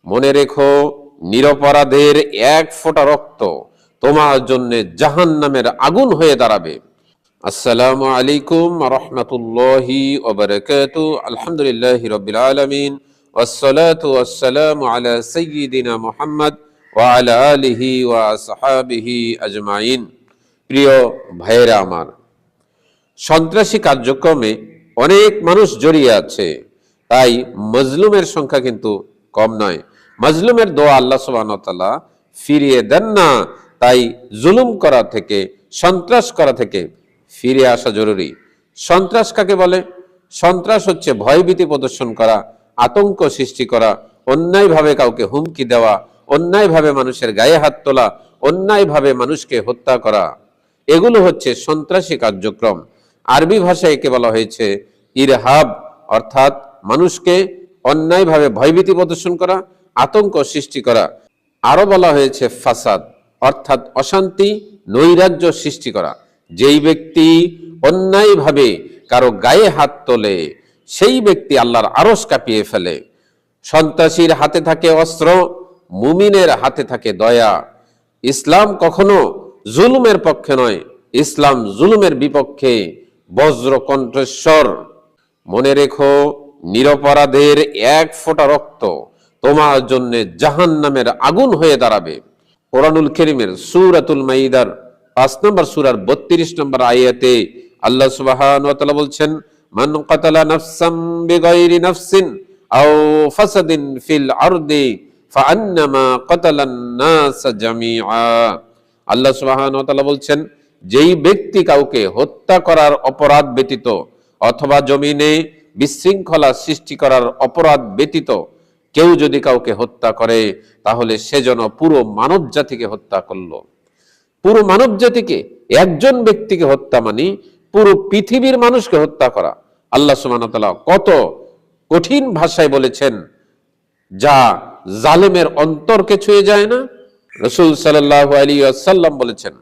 মনে রেখো, নিরপরাধের এক ফোঁটা রক্ত তোমার জন্য জাহান্নামের আগুন হয়ে দাঁড়াবে। আসসালামু আলাইকুম ওয়া রাহমাতুল্লাহি ওয়া বারাকাতুহু। আলহামদুলিল্লাহি রাব্বিল আলামিন ওয়াসসালাতু ওয়াসসালামু আলা সাইয়্যিদিনা মুহাম্মদ ওয়া আলা আলিহি ওয়া আসহাবিহি আজমাইন। প্রিয় ভাইয়েরা আমার, সন্ত্রাসী কার্যক্রমে অনেক মানুষ জড়িয়ে আছে, তাই মজলুমের সংখ্যা কিন্তু কম নয়। মজলুমের দোয়া আল্লাহ সুবহানাহু ওয়া তাআলা ফিরিয়ে দেন না, তাই জুলুম করা থেকে, সন্ত্রাস করা থেকে ফিরে আসা জরুরি। সন্ত্রাস কাকে বলে? সন্ত্রাস হচ্ছে ভয়ভীতি প্রদর্শন করা, আতঙ্ক সৃষ্টি করা, অন্যায়ভাবে কাউকে হুমকি দেওয়া, অন্যায়ভাবে মানুষের গায়ে হাত তোলা, অন্যায়ভাবে মানুষকে হত্যা করা, এগুলো হচ্ছে সন্ত্রাসী কার্যক্রম। আরবি ভাষায় একে বলা হয়েছে ইরহাব, অর্থাৎ মানুষকে অন্যায়ভাবে ভয়ভীতি প্রদর্শন করা, আতঙ্ক সৃষ্টি করা। আরো বলা হয়েছে ফাসাদ, অর্থাৎ অশান্তি, নৈরাজ্য সৃষ্টি করা। যেই ব্যক্তি অন্যায়ভাবে কারো গায়ে হাত তোলে, সেই ব্যক্তি আল্লাহর আরশ কাঁপিয়ে ফেলে। সন্ত্রাসীর হাতে থাকে অস্ত্র, মুমিনের হাতে থাকে দয়া। ইসলাম কখনো জুলুমের পক্ষে নয়, ইসলাম জুলুমের বিপক্ষে বজ্র কণ্ঠস্বর। মনে রেখো, নিরপরাধের এক ফোঁটা রক্ত তোমার জন্য জাহান্নামের আগুন হয়ে দাঁড়াবে। কোরআনুল কারীমের সূরাতুল মাইদার 5 নম্বর সূরার 32 নম্বর আয়াতে আল্লাহ সুবহানাহু ওয়া তাআলা বলছেন, মান কাতালা নাফসাম বিগাইরি নাফসিন আও ফাসাদিন ফিল আরদি ফাআন্নামা কাতালান নাস জামিআ। আল্লাহ সুবহানাহু ওয়া তাআলা বলছেন, যেই ব্যক্তি কাউকে হত্যা করার অপরাধ ব্যতীত অথবা জমিনে বিশৃঙ্খলা সৃষ্টি করার অপরাধ ব্যতীত কেউ যদি কাউকে হত্যা করে, তাহলে সে যেন পুরো মানব জাতিকে হত্যা করলো। পুরো মানব জাতিকে, একজন ব্যক্তিকে হত্যা মানে পুরো পৃথিবীর মানুষকে হত্যা করা। আল্লাহ সুবহানাহু ওয়া তাআলা কত কঠিন ভাষায় বলেছেন, যা জালেমের অন্তরকে ছুঁয়ে যায় না। রাসূল সাল্লাল্লাহু আলাইহি ওয়াসাল্লাম বলেছেন,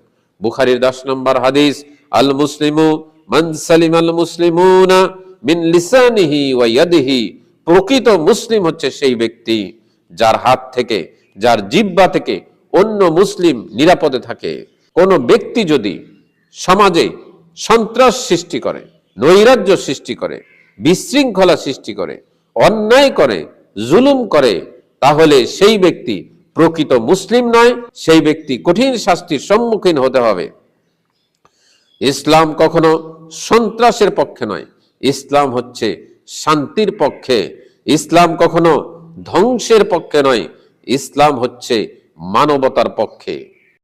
বুখারীর 10 নম্বর হাদিস, আল মুসলিমু মান সালিমাল মুসলিমুনা মিন লিসানিহি ওয়া ইয়াদিহি। প্রকৃত মুসলিম হচ্ছে সেই ব্যক্তি যার হাত থেকে, যার জিহ্বা থেকে অন্য মুসলিম নিরাপদে থাকে। কোন ব্যক্তি যদি সমাজে সন্ত্রাস সৃষ্টি করে, নৈরাজ্য সৃষ্টি করে, বিশৃঙ্খলা সৃষ্টি করে, অন্যায় করে, জুলুম করে, তাহলে সেই ব্যক্তি প্রকৃত মুসলিম নয়, সেই ব্যক্তি কঠিন শাস্তির সম্মুখীন হতে হবে। ইসলাম কখনো সন্ত্রাসের পক্ষে নয়, ইসলাম হচ্ছে শান্তির পক্ষে। ইসলাম কখনো ধ্বংসের পক্ষে নয়, ইসলাম হচ্ছে মানবতার পক্ষে।